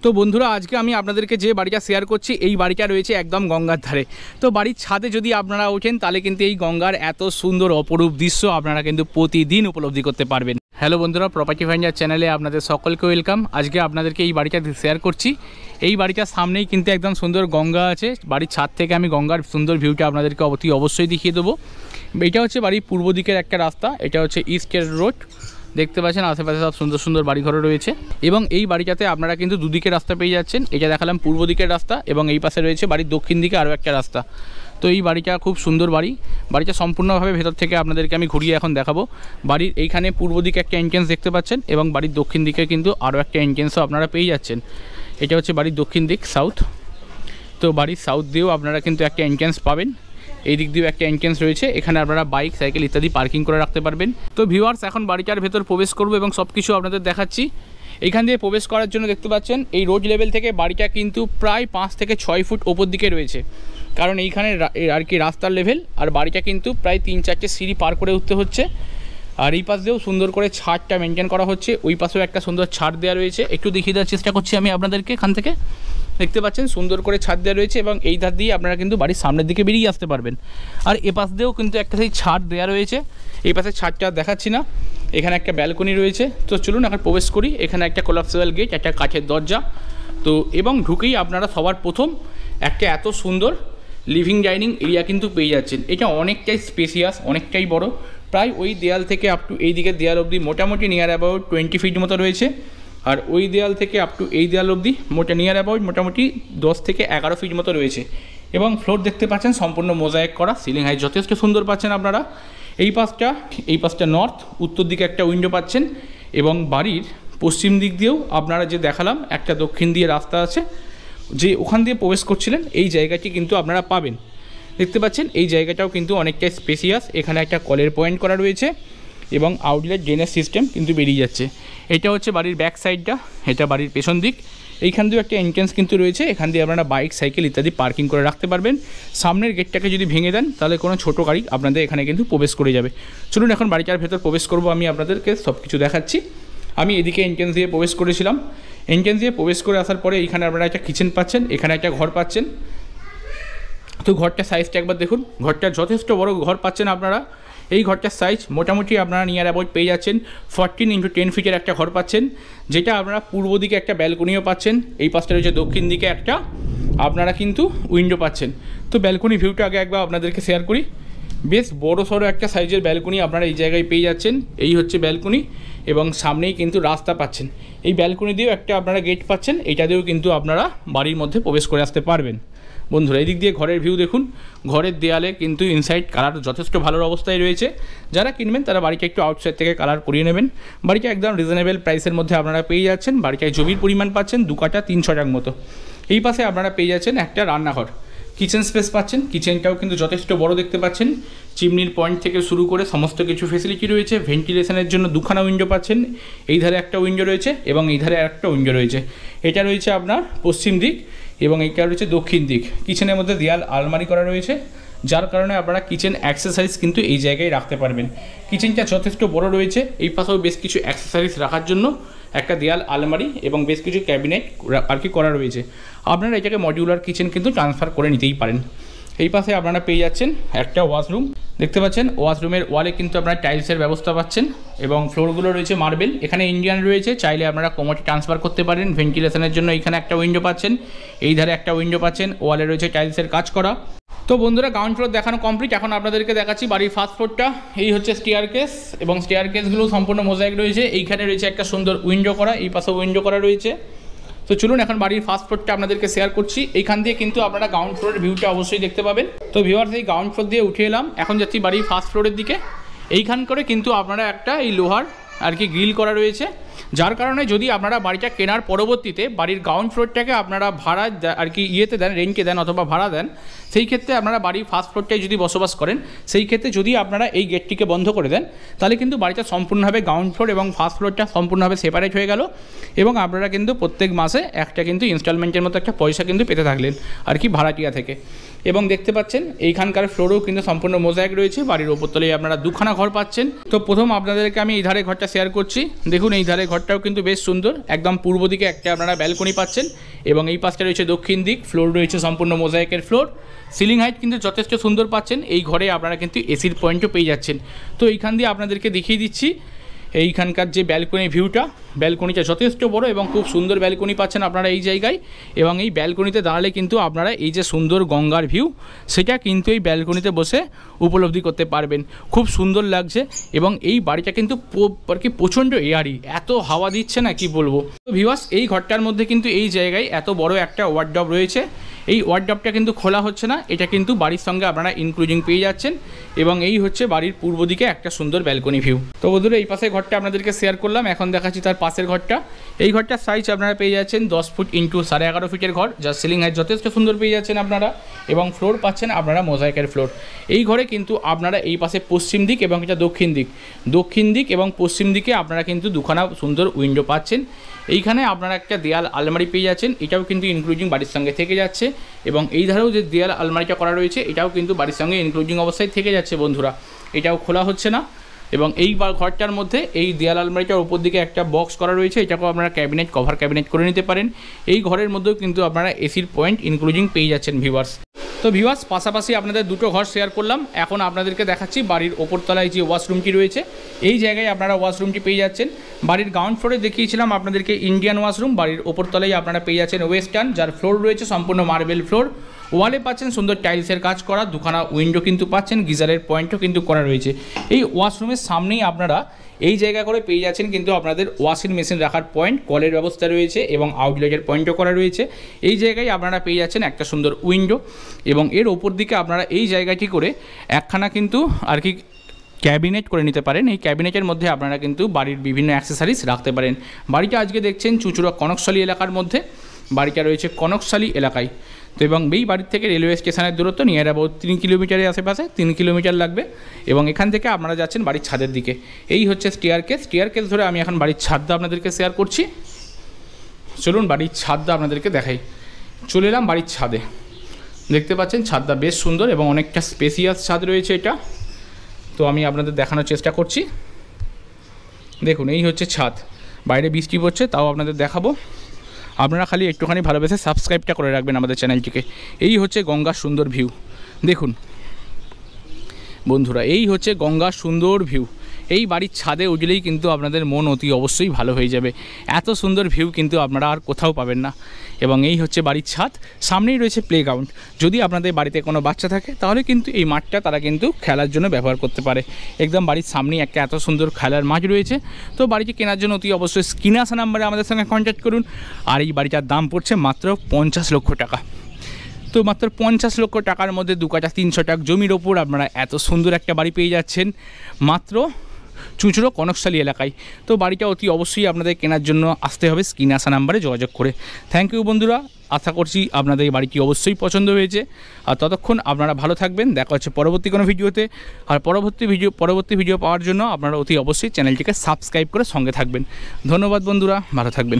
তো বন্ধুরা আজকে আমি আপনাদেরকে যে বাড়িটা শেয়ার করছি এই বাড়িটা রয়েছে একদম গঙ্গার ধারে। তো বাড়ির ছাদে যদি আপনারা ওঠেন তাহলে কিন্তু এই গঙ্গার এত সুন্দর অপরূপ দৃশ্য আপনারা কিন্তু প্রতিদিন উপলব্ধি করতে পারবেন। হ্যালো বন্ধুরা, প্রপার্টি ফাইন্ডার চ্যানেলে আপনাদের সকলকে ওয়েলকাম। আজকে আপনাদেরকে এই বাড়িটা শেয়ার করছি। এই বাড়িটার সামনেই কিন্তু একদম সুন্দর গঙ্গা আছে। বাড়ির ছাদ থেকে আমি গঙ্গার সুন্দর ভিউটা আপনাদেরকে অবশ্যই দেখিয়ে দেবো। এটা হচ্ছে বাড়ির পূর্ব দিকের একটা রাস্তা, এটা হচ্ছে ইস্টের রোড। দেখতে পাচ্ছেন আশেপাশে সব সুন্দর সুন্দর বাড়িঘর রয়েছে এবং এই বাড়িটাতে আপনারা কিন্তু দুদিকে রাস্তা পেয়ে যাচ্ছেন। এটা দেখালাম পূর্ব দিকের রাস্তা এবং এই পাশে রয়েছে বাড়ির দক্ষিণ দিকে আরও একটা রাস্তা। তো এই বাড়িটা খুব সুন্দর বাড়িটা সম্পূর্ণভাবে ভেতর থেকে আপনাদেরকে আমি ঘুরিয়ে এখন দেখাবো। বাড়ির এইখানে পূর্ব দিকে একটা এন্ট্রেন্স দেখতে পাচ্ছেন এবং বাড়ির দক্ষিণ দিকে কিন্তু আরও একটা এন্ট্রেন্সও আপনারা পেয়ে যাচ্ছেন। এটা হচ্ছে বাড়ির দক্ষিণ দিক, সাউথ। তো বাড়ির সাউথ দিয়েও আপনারা কিন্তু একটা এন্ট্রেন্স পাবেন। এই দিক দিয়েও একটা এন্ট্রেন্স রয়েছে, এখানে আপনারা বাইক, সাইকেল ইত্যাদি পার্কিং করে রাখতে পারবেন। তো ভিউয়ার্স, এখন বাড়িটার ভেতর প্রবেশ করব এবং সব কিছু আপনাদের দেখাচ্ছি। এখান দিয়ে প্রবেশ করার জন্য দেখতে পাচ্ছেন এই রোড লেভেল থেকে বাড়িটা কিন্তু প্রায় 5 থেকে 6 ফুট ওপর দিকে রয়েছে, কারণ এইখানে আর কি রাস্তার লেভেল। আর বাড়িটা কিন্তু প্রায় 3-4টে সিঁড়ি পার করে উঠতে হচ্ছে। আর এই পাশ দিয়েও সুন্দর করে ছাদটা মেনটেন করা হচ্ছে। ওই পাশেও একটা সুন্দর ছাদ দেওয়া রয়েছে, একটু দেখিয়ে দেওয়ার চেষ্টা করছি আমি আপনাদেরকে। এখান থেকে দেখতে পাচ্ছেন সুন্দর করে ছাদ দেওয়া রয়েছে এবং এই ধার দিয়ে আপনারা কিন্তু বাড়ির সামনের দিকে বেরিয়ে আসতে পারবেন। আর এ পাশ দিয়েও কিন্তু একটা সেই ছাদ দেওয়া রয়েছে। এই পাশে ছাদটা দেখাচ্ছি না, এখানে একটা ব্যালকনি রয়েছে। তো চলুন এখন প্রবেশ করি। এখানে একটা কোলাপসেবল গেট, একটা কাঠের দরজা। তো এবং ঢুকেই আপনারা সবার প্রথম একটা এত সুন্দর লিভিং ডাইনিং এরিয়া কিন্তু পেয়ে যাচ্ছেন। এটা অনেকটাই স্পেসিয়াস, অনেকটাই বড়। প্রায় ওই দেয়াল থেকে আপ টু এই দিকের দেয়াল অবধি মোটামুটি নিয়ার অ্যাবাউট 20 ফিট মতো রয়েছে। আর ওই দেয়াল থেকে আপ টু এই দেয়াল অবধি নিয়ার অ্যাবাউট মোটামুটি 10 থেকে 11 ফিট মতো রয়েছে। এবং ফ্লোর দেখতে পাচ্ছেন সম্পূর্ণ মোজাইক করা, সিলিং হাইট যথেষ্ট সুন্দর পাচ্ছেন আপনারা। এই পাশটা নর্থ, উত্তর দিকে একটা উইন্ডো পাচ্ছেন এবং বাড়ির পশ্চিম দিক দিয়েও আপনারা যে দেখালাম একটা দক্ষিণ দিয়ে রাস্তা আছে, যে ওখান দিয়ে প্রবেশ করছিলেন এই জায়গাটি কিন্তু আপনারা পাবেন। দেখতে পাচ্ছেন এই জায়গাটাও কিন্তু অনেকটাই স্পেসিয়াস। এখানে একটা কলের পয়েন্ট করা রয়েছে এবং আউটলেট ড্রেনেজ সিস্টেম কিন্তু বেরিয়ে যাচ্ছে। এটা হচ্ছে বাড়ির ব্যাক সাইডটা, এটা বাড়ির পেছন দিক। এইখান দিয়েও একটা এন্ট্রেন্স কিন্তু রয়েছে, এখান দিয়ে আপনারা বাইক, সাইকেল ইত্যাদি পার্কিং করে রাখতে পারবেন। সামনের গেটটাকে যদি ভেঙে দেন তাহলে কোনো ছোটো গাড়ি আপনাদের এখানে কিন্তু প্রবেশ করে যাবে। চলুন এখন বাড়িটার ভেতর প্রবেশ করব, আমি আপনাদেরকে সব কিছু দেখাচ্ছি। আমি এদিকে এন্ট্রেন্স দিয়ে প্রবেশ করেছিলাম। এন্ট্রেন্স দিয়ে প্রবেশ করে আসার পরে এইখানে আপনারা একটা কিচেন পাচ্ছেন, এখানে একটা ঘর পাচ্ছেন। তো ঘরটার সাইজটা একবার দেখুন, ঘরটা যথেষ্ট বড় ঘর পাচ্ছেন আপনারা। এই ঘরটার সাইজ মোটামুটি আপনারা নিয়ার অ্যাবাউট পেয়ে যাচ্ছেন 14 × 10 ফিটের একটা ঘর পাচ্ছেন, যেটা আপনারা পূর্ব দিকে একটা ব্যালকনিও পাচ্ছেন। এই পাশটা রয়েছে দক্ষিণ দিকে একটা আপনারা কিন্তু উইন্ডো পাচ্ছেন। তো ব্যালকনি ভিউটা আগে একবার আপনাদেরকে শেয়ার করি। বেশ বড় সড়ো একটা সাইজের ব্যালকনি আপনারা এই জায়গায় পেয়ে যাচ্ছেন। এই হচ্ছে ব্যালকনি এবং সামনেই কিন্তু রাস্তা পাচ্ছেন। এই ব্যালকনি দিয়েও একটা আপনারা গেট পাচ্ছেন, এটা দিয়েও কিন্তু আপনারা বাড়ির মধ্যে প্রবেশ করে আসতে পারবেন। বন্ধুরা এই দিক দিয়ে ঘরের ভিউ দেখুন, ঘরের দেয়ালে কিন্তু ইনসাইড কালার যথেষ্ট ভালো অবস্থায় রয়েছে। যারা কিনবেন তারা বাড়িটা একটু আউটসাইড থেকে কালার করিয়ে নেবেন। বাড়িটা একদম রিজনেবল প্রাইসের মধ্যে আপনারা পেয়ে যাচ্ছেন। বাড়িটায় জমির পরিমাণ পাচ্ছেন 2 কাঠা 3 ছটার মতো। এই পাশে আপনারা পেয়ে যাচ্ছেন একটা রান্নাঘর, কিচেন স্পেস পাচ্ছেন। কিচেনটাও কিন্তু যথেষ্ট বড় দেখতে পাচ্ছেন। চিমনির পয়েন্ট থেকে শুরু করে সমস্ত কিছু ফেসিলিটি রয়েছে। ভেন্টিলেশনের জন্য 2খানা উইন্ডো পাচ্ছেন। এই ধারে একটা উইন্ডো রয়েছে এবং এই ধারে একটা উইন্ডো রয়েছে। এটা রয়েছে আপনার পশ্চিম দিক এবং এইটা রয়েছে দক্ষিণ দিক। কিচেনের মধ্যে দেয়াল আলমারি করা রয়েছে, যার কারণে আপনারা কিচেন অ্যাক্সেসরিজ কিন্তু এই জায়গায় রাখতে পারবেন। কিচেনটা যথেষ্ট বড় রয়েছে। এই পাশেও বেশ কিছু অ্যাক্সেসরিজ রাখার জন্য একটা দেয়াল আলমারি এবং বেশ কিছু ক্যাবিনেট আর কি করা রয়েছে। আপনারা এটাকে মডিউলার কিচেন কিন্তু ট্রান্সফার করে নিতেই পারেন। এই পাশে আপনারা পেয়ে যাচ্ছেন একটা ওয়াশরুম। দেখতে পাচ্ছেন ওয়াশরুমের ওয়ালে কিন্তু আপনারা টাইলসের ব্যবস্থা পাচ্ছেন এবং ফ্লোরগুলো রয়েছে মার্বেল। এখানে ইন্ডিয়ান রয়েছে, চাইলে আপনারা কোমোডে ট্রান্সফার করতে পারেন। ভেন্টিলেশনের জন্য এখানে একটা উইন্ডো পাচ্ছেন, এই ধারে একটা উইন্ডো পাচ্ছেন। ওয়ালে রয়েছে টাইলসের কাজ করা। তো বন্ধুরা গ্রাউন্ড ফ্লোর দেখানো কমপ্লিট। এখন আপনাদেরকে দেখাচ্ছি বাড়ির ফার্স্ট ফ্লোরটা। এই হচ্ছে স্টেয়ার কেস এবং স্টেয়ার কেসগুলো সম্পূর্ণ মোজাইক রয়েছে। এইখানে রয়েছে একটা সুন্দর উইন্ডো করা, এই পাশে উইন্ডো করা রয়েছে। তো চলুন এখন বাড়ির ফার্স্ট ফ্লোরটা আপনাদেরকে শেয়ার করছি। এইখান দিয়ে কিন্তু আপনারা গ্রাউন্ড ফ্লোরের ভিউটা অবশ্যই দেখতে পাবেন। তো ভিউয়ার্স এই গ্রাউন্ড ফ্লোর দিয়ে উঠে এলাম, এখন যাচ্ছি বাড়ির ফার্স্ট ফ্লোরের দিকে। এইখান করে কিন্তু আপনারা একটা এই লোহার আর কি গ্রিল করা রয়েছে, যার কারণে যদি আপনারা বাড়িটা কেনার পরবর্তীতে বাড়ির গ্রাউন্ড ফ্লোরটাকে আপনারা ভাড়া আর কি ইয়েতে দেন, রেন্টে দেন অথবা ভাড়া দেন, সেই ক্ষেত্রে আপনারা বাড়ির ফার্স্ট ফ্লোরটায় যদি বসবাস করেন, সেই ক্ষেত্রে যদি আপনারা এই গেটটিকে বন্ধ করে দেন তাহলে কিন্তু বাড়িটা সম্পূর্ণভাবে গ্রাউন্ড ফ্লোর এবং ফার্স্ট ফ্লোরটা সম্পূর্ণভাবে সেপারেট হয়ে গেল এবং আপনারা কিন্তু প্রত্যেক মাসে একটা কিন্তু ইনস্টলমেন্টের মতো একটা পয়সা কিন্তু পেতে থাকলেন আর কি ভাড়াটিয়া থেকে। এবং দেখতে পাচ্ছেন এইখানকার ফ্লোরেও কিন্তু সম্পূর্ণ মোজাইক রয়েছে। বাড়ির ওপরতলায় আপনারা দুখানা ঘর পাচ্ছেন। তো প্রথম আপনাদেরকে আমি এই ধারে ঘরটা শেয়ার করছি। দেখুন এই ধারে ঘরটাও কিন্তু বেশ সুন্দর, একদম পূর্ব দিকে একটা আপনারা ব্যালকনি পাচ্ছেন এবং এই পাশটা রয়েছে দক্ষিণ দিক, ফ্লোর রয়েছে সম্পূর্ণ মোজাইকের ফ্লোর। সিলিং হাইট কিন্তু যথেষ্ট সুন্দর পাচ্ছেন। এই ঘরে আপনারা কিন্তু এসির পয়েন্টও পেয়ে যাচ্ছেন। তো এইখান দিয়ে আপনাদেরকে দেখিয়ে দিচ্ছি এইখানকার যে ব্যালকনি ভিউটা, ব্যালকনিটা যথেষ্ট বড় এবং খুব সুন্দর ব্যালকনি পাচ্ছেন আপনারা এই জায়গায়। এবং এই ব্যালকনিতে দাঁড়ালে কিন্তু আপনারা এই যে সুন্দর গঙ্গার ভিউ সেটা কিন্তু এই ব্যালকনিতে বসে উপলব্ধি করতে পারবেন। খুব সুন্দর লাগছে এবং এই বাড়িটা কিন্তু আর কি প্রচণ্ড এয়ারি, এত হাওয়া দিচ্ছে না কি বলবো। তো ভিউয়ার্স, এই ঘরটার মধ্যে কিন্তু এই জায়গায় এত বড় একটা ওয়ার্ডরোব রয়েছে। এই ওয়ার্ডরোবটা কিন্তু খোলা হচ্ছে না, এটা কিন্তু বাড়ির সঙ্গে আপনারা ইনক্লুডিং পেয়ে যাচ্ছেন। এবং এই হচ্ছে বাড়ির পূর্ব দিকে একটা সুন্দর ব্যালকনি ভিউ। তো বন্ধুরা, এই পাশে ঘরটা আপনাদেরকে শেয়ার করলাম। এখন দেখাচ্ছি তার পাশের ঘরটা। এই ঘরটার সাইজ আপনারা পেয়ে যাচ্ছেন 10 ফুট ইন্টু 11.5 ফিটের ঘর, যার সিলিং হাইট যথেষ্ট সুন্দর পেয়ে যাচ্ছেন আপনারা এবং ফ্লোর পাচ্ছেন আপনারা মোজাইকের ফ্লোর। এই ঘরে কিন্তু আপনারা এই পাশে পশ্চিম দিক এবং এটা দক্ষিণ দিক এবং পশ্চিম দিকে আপনারা কিন্তু দুখানা সুন্দর উইন্ডো পাচ্ছেন। এইখানে আপনারা একটা দেয়াল আলমারি পেয়ে যাচ্ছেন, এটাও কিন্তু ইনক্লুডিং বাড়ির সঙ্গে থেকে যাচ্ছে। এবং এই ধারেও যে দেয়াল আলমারিটা করা রয়েছে এটাও কিন্তু বাড়ির সঙ্গে ইনক্লুডিং অবস্থায় থেকে যাচ্ছে বন্ধুরা, এটাও খোলা হচ্ছে না। এবং এই ঘরটার মধ্যে এই দেয়াল আলমারিটার উপর দিকে একটা বক্স করা রয়েছে, এটাকেও আপনারা ক্যাবিনেট কভার ক্যাবিনেট করে নিতে পারেন। এই ঘরের মধ্যেও কিন্তু আপনারা এসির পয়েন্ট ইনক্লুডিং পেয়ে যাচ্ছেন ভিউয়ার্স। তো ভিউয়ার্স, পাশাপাশি আপনাদের দুটো ঘর শেয়ার করলাম। এখন আপনাদেরকে দেখাচ্ছি বাড়ির ওপরতলায় যে ওয়াশরুমটি রয়েছে, এই জায়গায় আপনারা ওয়াশরুমটি পেয়ে যাচ্ছেন। বাড়ির গ্রাউন্ড ফ্লোরে দেখিয়েছিলাম আপনাদেরকে ইন্ডিয়ান ওয়াশরুম, বাড়ির ওপরতলায় আপনারা পেয়ে যাচ্ছেন ওয়েস্টার্ন, যার ফ্লোর রয়েছে সম্পূর্ণ মার্বেল ফ্লোর। ওয়ালে পাচ্ছেন সুন্দর টাইলসের কাজ করা, দুখানা উইন্ডো কিন্তু পাচ্ছেন, গিজারের পয়েন্টও কিন্তু করা রয়েছে। এই ওয়াশরুমের সামনেই আপনারা এই জায়গা করে পেয়ে যাচ্ছেন কিন্তু আপনাদের ওয়াশিং মেশিন রাখার পয়েন্ট, কলের ব্যবস্থা রয়েছে এবং আউটলেটের পয়েন্টও করা রয়েছে। এই জায়গায় আপনারা পেয়ে যাচ্ছেন একটা সুন্দর উইন্ডো এবং এর ওপর দিকে আপনারা এই জায়গাটি করে একখানা কিন্তু আর কি ক্যাবিনেট করে নিতে পারেন। এই ক্যাবিনেটের মধ্যে আপনারা কিন্তু বাড়ির বিভিন্ন অ্যাক্সেসরিজ রাখতে পারেন। বাড়িটা আজকে দেখছেন চুঁচুড়া কনকশালী এলাকার মধ্যে, বাড়িটা রয়েছে কনকশালী এলাকায়। তো এবং এই বাড়ির থেকে রেলওয়ে স্টেশনের দূরত্ব নিয়ার অ্যাবাউট 3 কিলোমিটারের আশেপাশে, 3 কিলোমিটার লাগবে। এবং এখান থেকে আপনারা যাচ্ছেন বাড়ির ছাদের দিকে। এই হচ্ছে স্টেয়ারকেস ধরে আমি এখন বাড়ির ছাদটা আপনাদেরকে শেয়ার করছি। চলুন বাড়ির ছাদটা আপনাদেরকে দেখাই। চলে এলাম বাড়ির ছাদে, দেখতে পাচ্ছেন ছাদটা বেশ সুন্দর এবং অনেকটা স্পেসিয়াস ছাদ রয়েছে এটা। তো আমি আপনাদের দেখানোর চেষ্টা করছি। দেখুন এই হচ্ছে ছাদ, বাইরে বৃষ্টি পড়ছে তাও আপনাদের দেখাবো। আপনারা খালি একটুখানি ভালোবেসে সাবস্ক্রাইবটা করে রাখবেন আমাদের চ্যানেলটিকে। এই হচ্ছে গঙ্গার সুন্দর ভিউ, দেখুন বন্ধুরা, এই হচ্ছে গঙ্গার সুন্দর ভিউ। এই বাড়ির ছাদে উঠলেই কিন্তু আপনাদের মন অতি অবশ্যই ভালো হয়ে যাবে। এত সুন্দর ভিউ কিন্তু আপনারা আর কোথাও পাবেন না। এবং এই হচ্ছে বাড়ির ছাদ, সামনেই রয়েছে প্লেগ্রাউন্ড। যদি আপনাদের বাড়িতে কোনো বাচ্চা থাকে তাহলে কিন্তু এই মাঠটা তারা কিন্তু খেলার জন্য ব্যবহার করতে পারে। একদম বাড়ির সামনেই একটা এত সুন্দর খেলার মাঠ রয়েছে। তো বাড়িটি কেনার জন্য অতি অবশ্যই স্ক্রিনে আসা নাম্বারে আমাদের সঙ্গে কন্ট্যাক্ট করুন। আর এই বাড়িটার দাম পড়ছে মাত্র 50 লক্ষ টাকা। তো মাত্র 50 লক্ষ টাকার মধ্যে 2 কাঠা 3 শতক জমির ওপর আপনারা এত সুন্দর একটা বাড়ি পেয়ে যাচ্ছেন মাত্র চুঁচুড়ো কনকশালী এলাকায়। তো বাড়িটা অতি অবশ্যই আপনাদের কেনার জন্য আসতে হবে স্ক্রিনে আসা নাম্বারে যোগাযোগ করে। থ্যাংক ইউ বন্ধুরা, আশা করছি আপনাদের এই বাড়িটি অবশ্যই পছন্দ হয়েছে। আর ততক্ষণ আপনারা ভালো থাকবেন, দেখা হচ্ছে পরবর্তী কোনো ভিডিওতে। আর পরবর্তী ভিডিও পাওয়ার জন্য আপনারা অতি অবশ্যই চ্যানেলটিকে সাবস্ক্রাইব করে সঙ্গে থাকবেন। ধন্যবাদ বন্ধুরা, ভালো থাকবেন।